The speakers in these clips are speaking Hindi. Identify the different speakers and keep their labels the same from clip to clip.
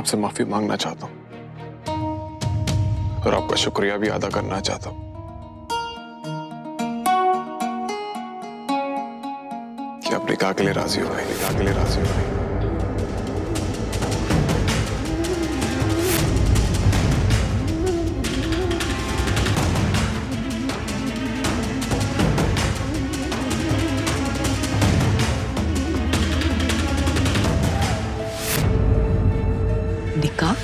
Speaker 1: आपसे माफी मांगना चाहता हूँ और आपका शुक्रिया भी अदा करना चाहता हूँ कि आप निकाह के लिए राजी हो गए, निकाह के लिए राजी हो गए।
Speaker 2: निकाह?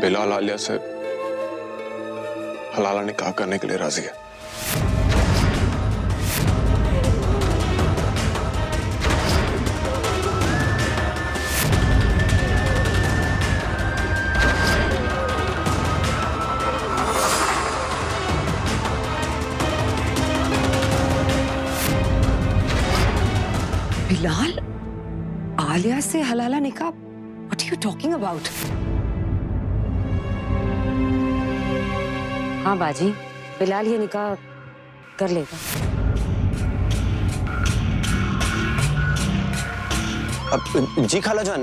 Speaker 1: बिलाल आलिया से हलाला निकाह करने के लिए राजी है।
Speaker 2: बिलाल आलिया से हलाला निकाह? What are you talking about?
Speaker 3: हाँ बाजी, बिलाल ये निकाह कर लेगा।
Speaker 4: अब जी खाला जान,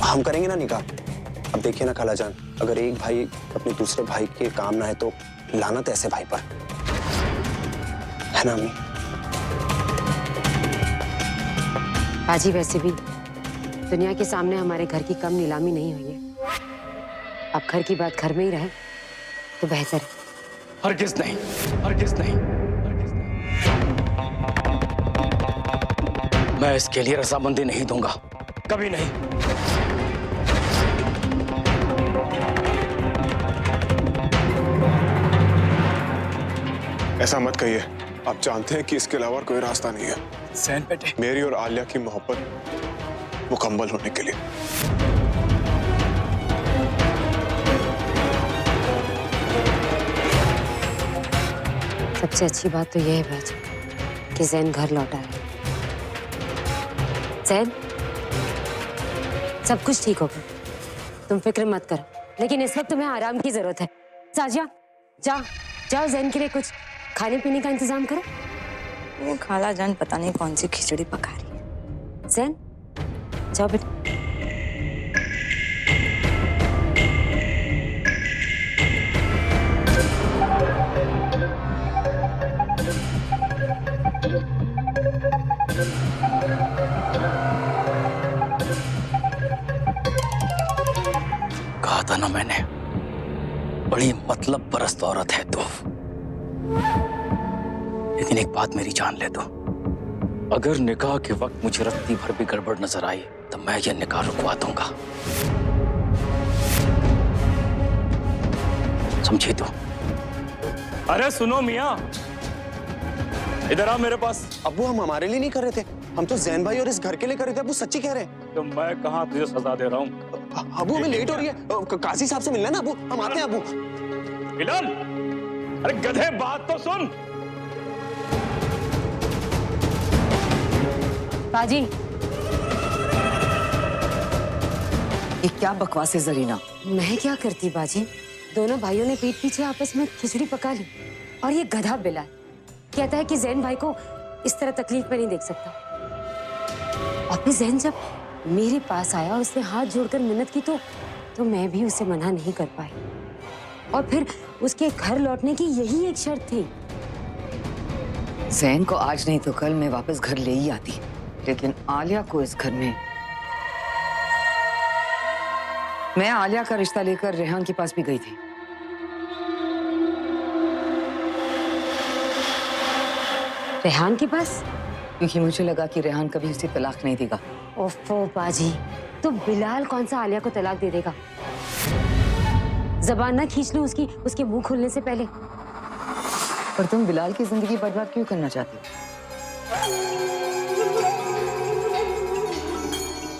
Speaker 4: हम करेंगे ना निकाह। अब देखिए ना खाला जान, अगर एक भाई अपने दूसरे भाई के काम ना है तो लानत ऐसे भाई पर, है ना अम्मी?
Speaker 3: बाजी वैसे भी दुनिया के सामने हमारे घर की कम नीलामी नहीं हुई है। अब घर की बात घर में ही रहे तो बेहतर है।
Speaker 5: हरगिज़ नहीं, हरगिज़ नहीं, हरगिज़ नहीं। मैं इसके लिए रजामंदी नहीं दूंगा, कभी नहीं।
Speaker 1: ऐसा मत कहिए, आप जानते हैं कि इसके अलावा कोई रास्ता नहीं है
Speaker 5: सैन बेटे,
Speaker 1: मेरी और आलिया की मोहब्बत मुकम्मल होने के लिए।
Speaker 3: सबसे अच्छी बात तो यह है बाजी कि जैन घर लौटा है। जैन, सब कुछ ठीक होगा, तुम फिक्र मत करो। लेकिन इस वक्त तुम्हें आराम की जरूरत है। साजिया, जाओ जाओ जैन के लिए कुछ खाने पीने का इंतजाम करो।
Speaker 6: वो खाला जान पता नहीं कौन सी खिचड़ी पका रही है।
Speaker 3: जैन, जाओ बेटा।
Speaker 5: कहा था ना मैंने, बड़ी मतलब परस्त औरत है तू। लेकिन एक बात मेरी जान ले दो, अगर निकाह के वक्त मुझे रत्ती भर भी गड़बड़ नजर आई तो मैं ये निकाह रुकवा दूंगा, समझी तू? अरे सुनो मियाँ, इधर आ मेरे पास।
Speaker 4: अब्बू हम हमारे लिए नहीं कर रहे थे, हम तो जैन भाई और इस घर के लिए कर रहे थे। अब्बू सच्ची कह रहे हैं।
Speaker 5: तो मैं कहाँ तुझे सजा दे रहा हूँ?
Speaker 4: अब्बू हमें लेट हो रही है, काजी साहब से मिलना है ना अब्बू, हम आते हैं अब्बू।
Speaker 5: बिलाल, अरे गधे बात तो सुन।
Speaker 2: बाजी, ये क्या बकवास है जरीना?
Speaker 3: मैं क्या करती बाजी, दोनों भाइयों ने पीठ पीछे आपस में खिचड़ी पका ली और ये गधा बिलाल कहता है कि जैन भाई को इस तरह तकलीफ में नहीं देख सकता। और फिर जैन जब मेरे पास आया, उसने हाथ जोड़कर मिन्नत की तो मैं भी उसे मना नहीं कर पाई। और फिर उसके घर लौटने की यही एक शर्त थी।
Speaker 2: जैन को आज नहीं तो कल मैं वापस घर ले ही आती, लेकिन आलिया को इस घर में। मैं आलिया का रिश्ता लेकर रेहान के पास भी गई थी।
Speaker 3: रेहान के पास?
Speaker 2: क्योंकि मुझे लगा कि रेहान कभी उसे तलाक नहीं देगा।
Speaker 3: ओफो बाजी, तो बिलाल कौन सा आलिया को तलाक दे देगा? जबान ना खींच लो उसके मुंह खुलने से पहले।
Speaker 2: पर तुम बिलाल की जिंदगी बर्बाद क्यों करना चाहती हो?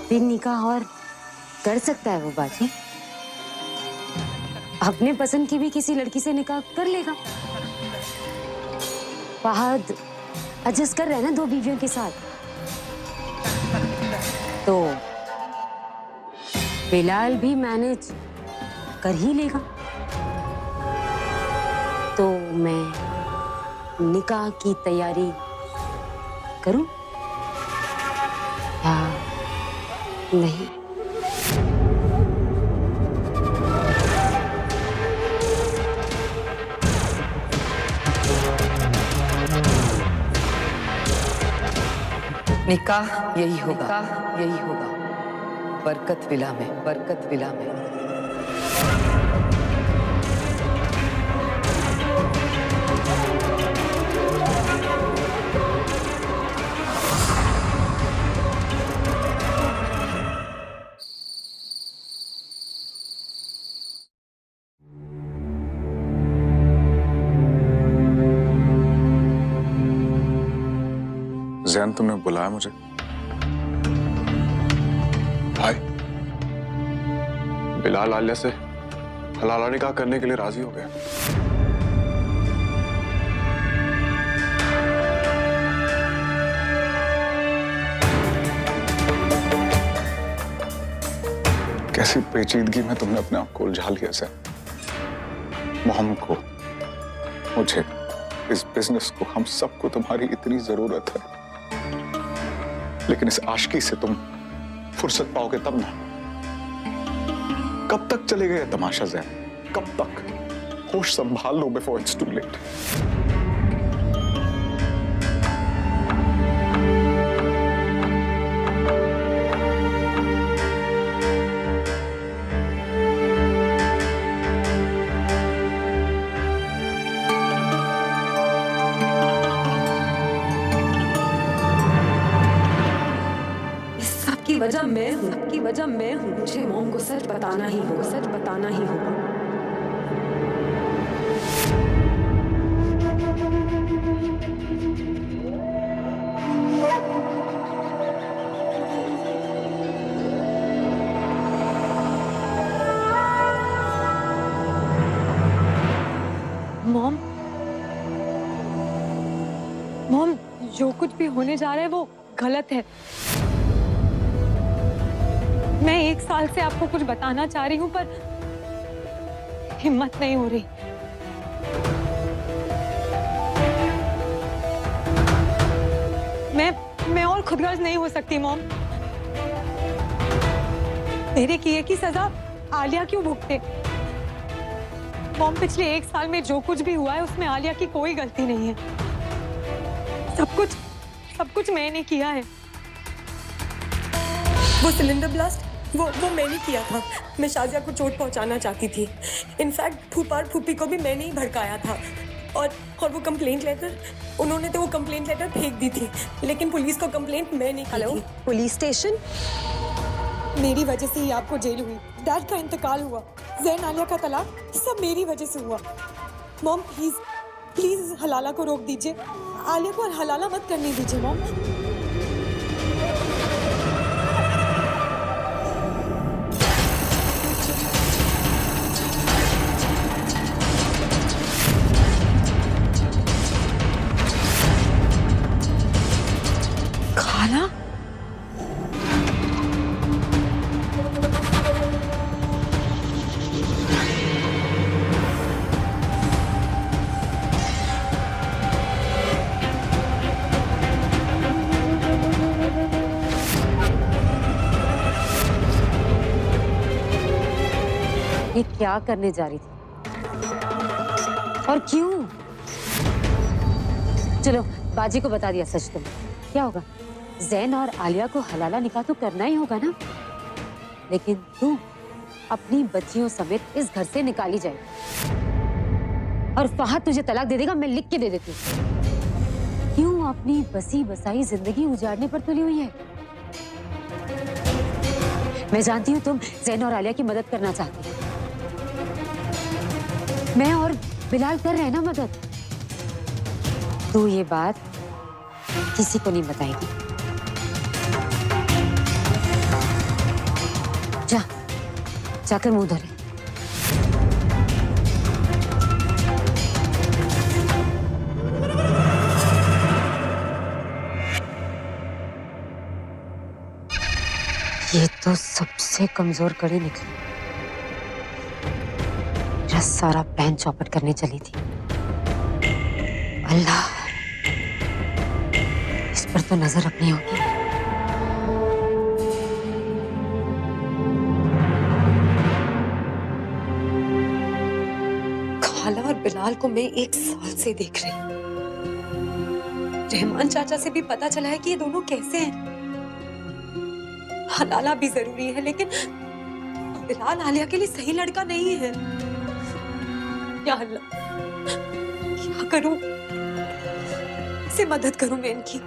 Speaker 3: फिर निकाह और कर सकता है वो बाजी, अपने पसंद की भी किसी लड़की से निकाह कर लेगा। फहद एडजस्ट कर रहे हैं ना 2 बीवियों के साथ, तो बिलाल भी मैनेज कर ही लेगा। तो मैं निकाह की तैयारी करूं या नहीं?
Speaker 2: निकाह यही होगा, यही होगा, बरकत विला में, बरकत विला में।
Speaker 1: जैन, तुमने बुलाया मुझे? भाई, बिलाल आलिया से हलाला निकाह करने के लिए राजी हो गया। कैसी पेचीदगी में तुमने अपने आप को उलझा लिया सर। मोहम्मद को, मुझे, इस बिजनेस को, हम सबको तुम्हारी इतनी जरूरत है, लेकिन इस आशिकी से तुम फुर्सत पाओगे तब ना। कब तक चलेगा ये तमाशा ज़ैन? कब तक? होश संभाल लो बिफोर इट्स टू लेट।
Speaker 7: की वजह मैं हूँ, की वजह मैं हूँ। मुझे मॉम को सच बताना ही होगा, सच बताना ही होगा।
Speaker 8: मॉम, मॉम, जो कुछ भी होने जा रहा है वो गलत है। मैं 1 साल से आपको कुछ बताना चाह रही हूँ पर हिम्मत नहीं हो रही। मैं और खुदगर्ज नहीं हो सकती मॉम। मेरे किए की सजा आलिया क्यों भुगते? मॉम, पिछले 1 साल में जो कुछ भी हुआ है उसमें आलिया की कोई गलती नहीं है। सब कुछ मैंने किया है।
Speaker 7: वो सिलेंडर ब्लास्ट वो मैंने किया था। मैं शाजिया को चोट पहुंचाना चाहती थी। इनफैक्ट फूफा और फूफी को भी मैंने ही भड़काया था। और वो कंप्लेंट लेटर, उन्होंने तो वो कंप्लेंट लेटर फेंक दी थी, लेकिन पुलिस को कंप्लेंट मैंने की थी।
Speaker 6: Police station?
Speaker 7: मेरी वजह से ही आपको जेल हुई, डैड का इंतकाल हुआ, जैन आलिया का तलाक, सब मेरी वजह से हुआ। मॉम प्लीज प्लीज हलाला को रोक दीजिए। आलिया को हलाला मत करने दीजिए मॉम।
Speaker 8: खाला?
Speaker 3: ये क्या करने जा रही थी और क्यों? चलो, बाजी को बता दिया सच। तुम क्या होगा? जैन और आलिया को हलाला निकाह तो करना ही होगा ना, लेकिन तू अपनी बच्चियों समेत इस घर से निकाली जाएगी और फहद तुझे तलाक दे देगा। मैं लिख के दे देती हूँ। क्यों अपनी बसी बसाई जिंदगी उजाड़ने पर तुली हुई है? मैं जानती हूँ तुम जैन और आलिया की मदद करना चाहती हो। मैं और बिलाल कर रहे हैं ना मदद। तू ये बात किसी को नहीं बताएगी। जाकर मुंह धो ले। ये तो सबसे कमजोर कड़ी निकली। मेरा सारा प्लान चौपट करने चली थी। अल्लाह, इस पर तो तो नजर अपनी होगी।
Speaker 7: खाला और बिलाल को मैं 1 साल से देख रही हूँ। रहमान चाचा से भी पता चला है कि ये दोनों कैसे हैं। हलाला भी जरूरी है, लेकिन बिलाल आलिया के लिए सही लड़का नहीं है। या अल्लाह, क्या करूं? कैसे मदद करूं मैं इनकी?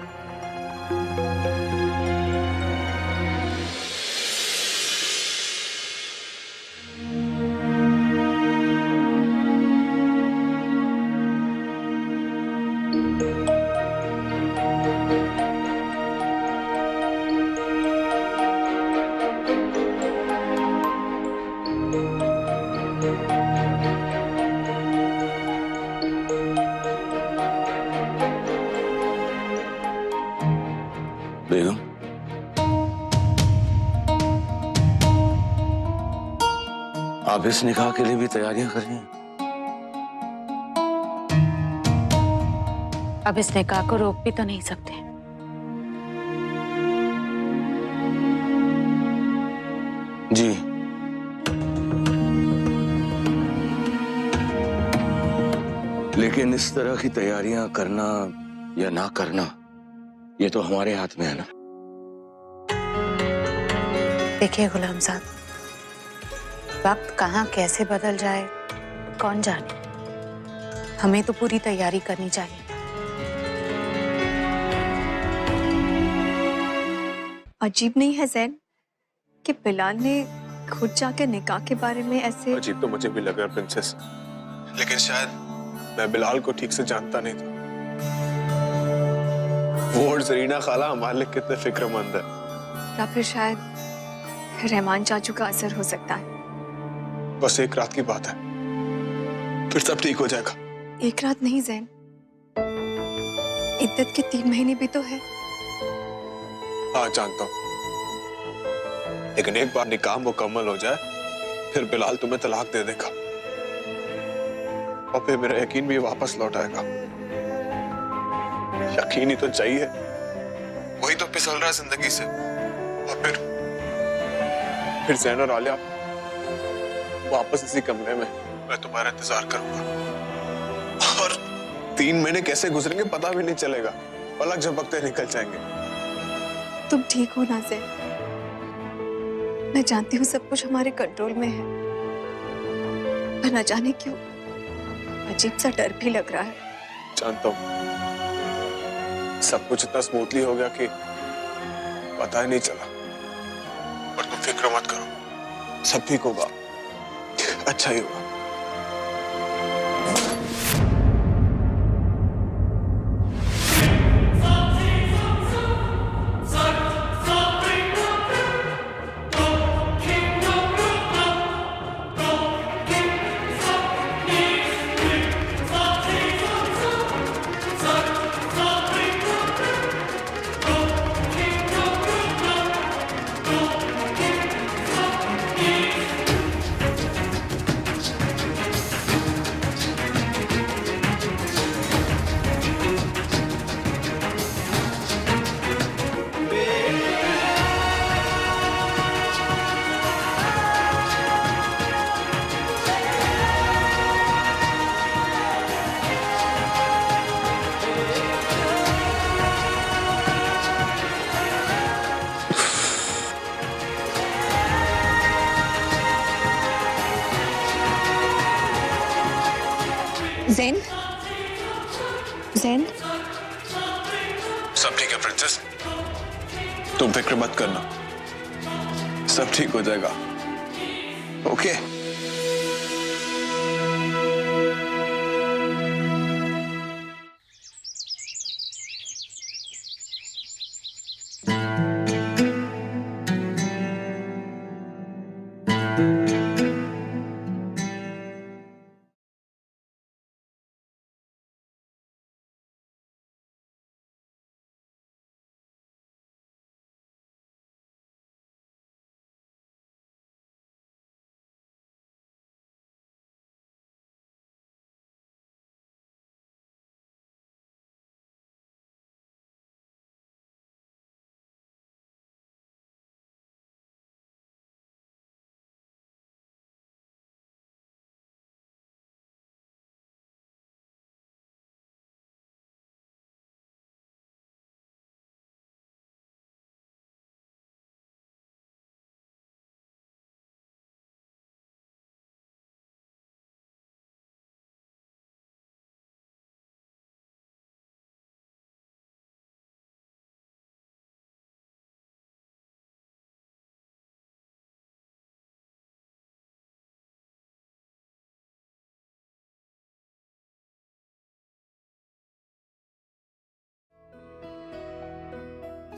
Speaker 5: बेगम, आप इस निकाह के लिए भी तैयारियां कर रही हैं?
Speaker 6: अब इस निकाह को रोक भी तो नहीं सकते।
Speaker 5: जी, लेकिन इस तरह की तैयारियां करना या ना करना ये तो हमारे हाथ में है ना।
Speaker 6: देखिए गुलाम साहब, वक्त कहाँ कैसे बदल जाए कौन जाने। हमें तो पूरी तैयारी करनी चाहिए।
Speaker 9: अजीब नहीं है जैन कि बिलाल ने खुद जाकर निकाह के बारे में ऐसे।
Speaker 10: अजीब तो मुझे भी लगा प्रिंसेस, लेकिन शायद मैं बिलाल को ठीक से जानता नहीं था। वो और जरीना खाला हमारे लिए कितने फिक्रमंद है।
Speaker 9: या फिर शायद रहमान चाचू का असर हो सकता है।
Speaker 10: बस 1 रात की बात है, फिर सब ठीक हो जाएगा।
Speaker 9: 1 रात नहीं जैन, इद्दत के 3 महीने भी तो है।
Speaker 10: हाँ जानता हूँ, लेकिन एक बार निकाह मुकम्मल हो जाए फिर बिलाल तुम्हें तलाक दे देगा और फिर मेरा यकीन भी वापस लौट आएगा। यकीन ही तो चाहिए, वही तो फिसल रहा है जिंदगी से। और फिर जैन और आलिया वापस इसी कमरे में मैं तुम्हारा इंतजार करूंगा। और 3 महीने कैसे गुजरेंगे पता भी नहीं चलेगा, पलक झपकते निकल जाएंगे।
Speaker 9: तुम ठीक हो ना जैन, मैं जानती हूँ सब कुछ हमारे कंट्रोल में है, पर न जाने क्यों अजीब सा डर भी लग रहा है।
Speaker 10: जानता हूँ, सब कुछ इतना स्मूथली हो गया कि पता ही नहीं चला। पर तुम फिक्र मत करो, सब ठीक होगा, अच्छा ही होगा।
Speaker 9: जैन, जैन,
Speaker 10: सब ठीक है प्रिंसेस, तुम फिक्र मत करना, सब ठीक हो जाएगा। ओके।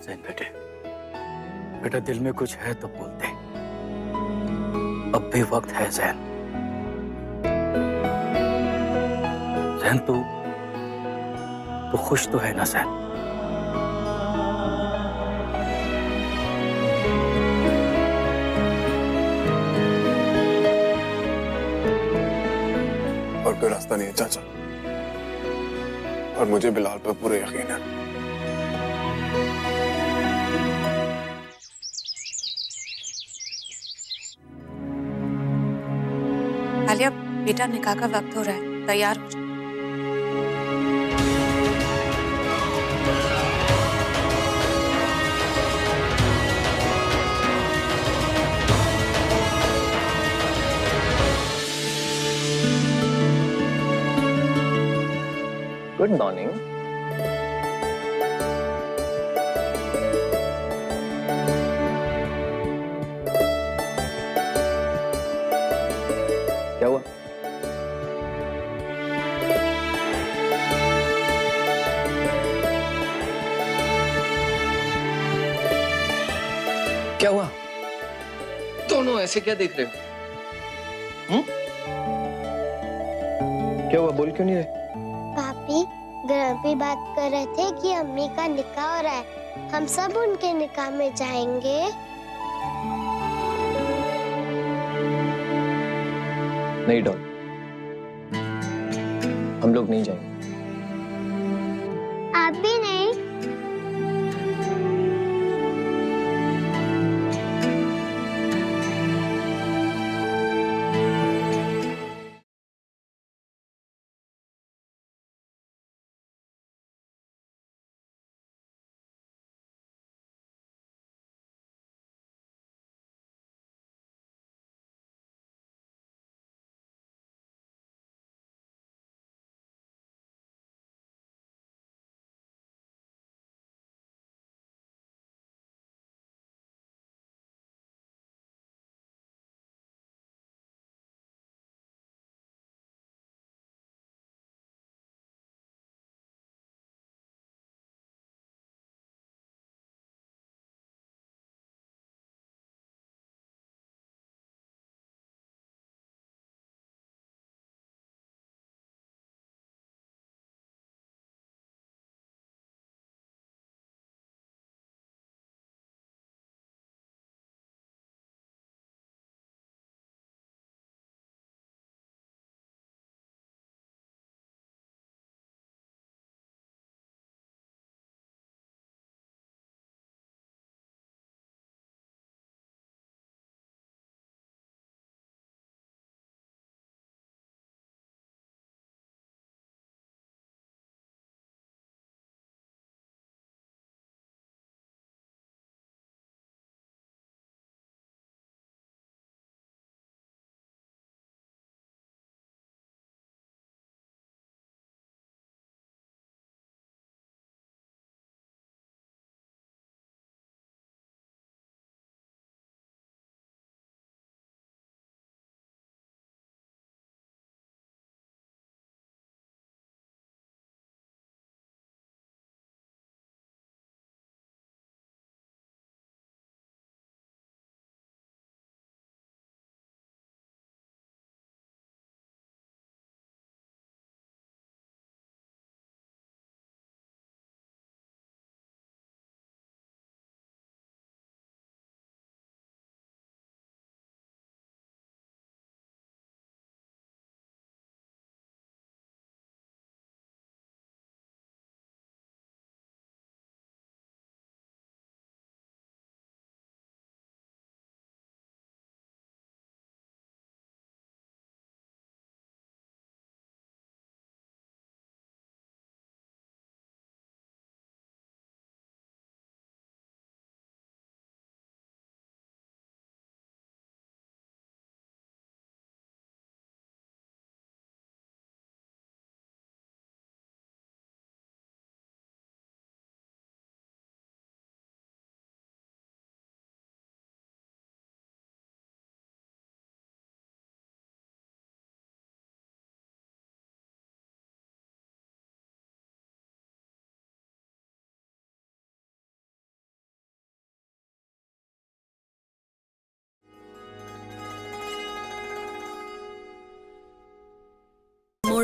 Speaker 5: जैन बेटे, बेटा दिल में कुछ है तो बोल दे। अब भी वक्त है जैन। जैन तू खुश तो है ना जैन?
Speaker 10: और कोई रास्ता नहीं है चाचा, और मुझे बिलाल पर पूरा यकीन है।
Speaker 6: आलिया, बेटा निकाह का वक्त हो रहा है, तैयार हो जाओ।
Speaker 5: Good morning. क्या हुआ? क्या हुआ? दोनों ऐसे क्या देख रहे हो? क्या हुआ? बोल क्यों नहीं रहे?
Speaker 11: पापी, घर पे बात कर रहे थे कि अम्मी का निकाह हो रहा है, हम सब उनके निकाह में जाएंगे।
Speaker 5: नहीं डॉन, हम लोग नहीं जाएंगे।
Speaker 11: आप भी नहीं?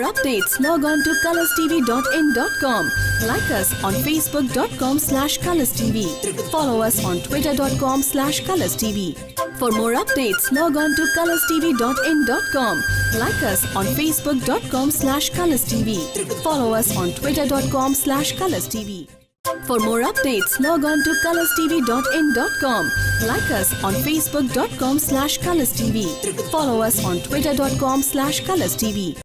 Speaker 12: updates, log on to colorstv.in.com. Like us on facebook.com/colorstv. Follow us on twitter.com/colorstv. For more updates, log on to colorstv.in.com. Like us on facebook.com/colorstv. Follow us on twitter.com/colorstv. For more updates, log on to colorstv.in.com. Like us on facebook.com/colorstv. Follow us on twitter.com/colorstv.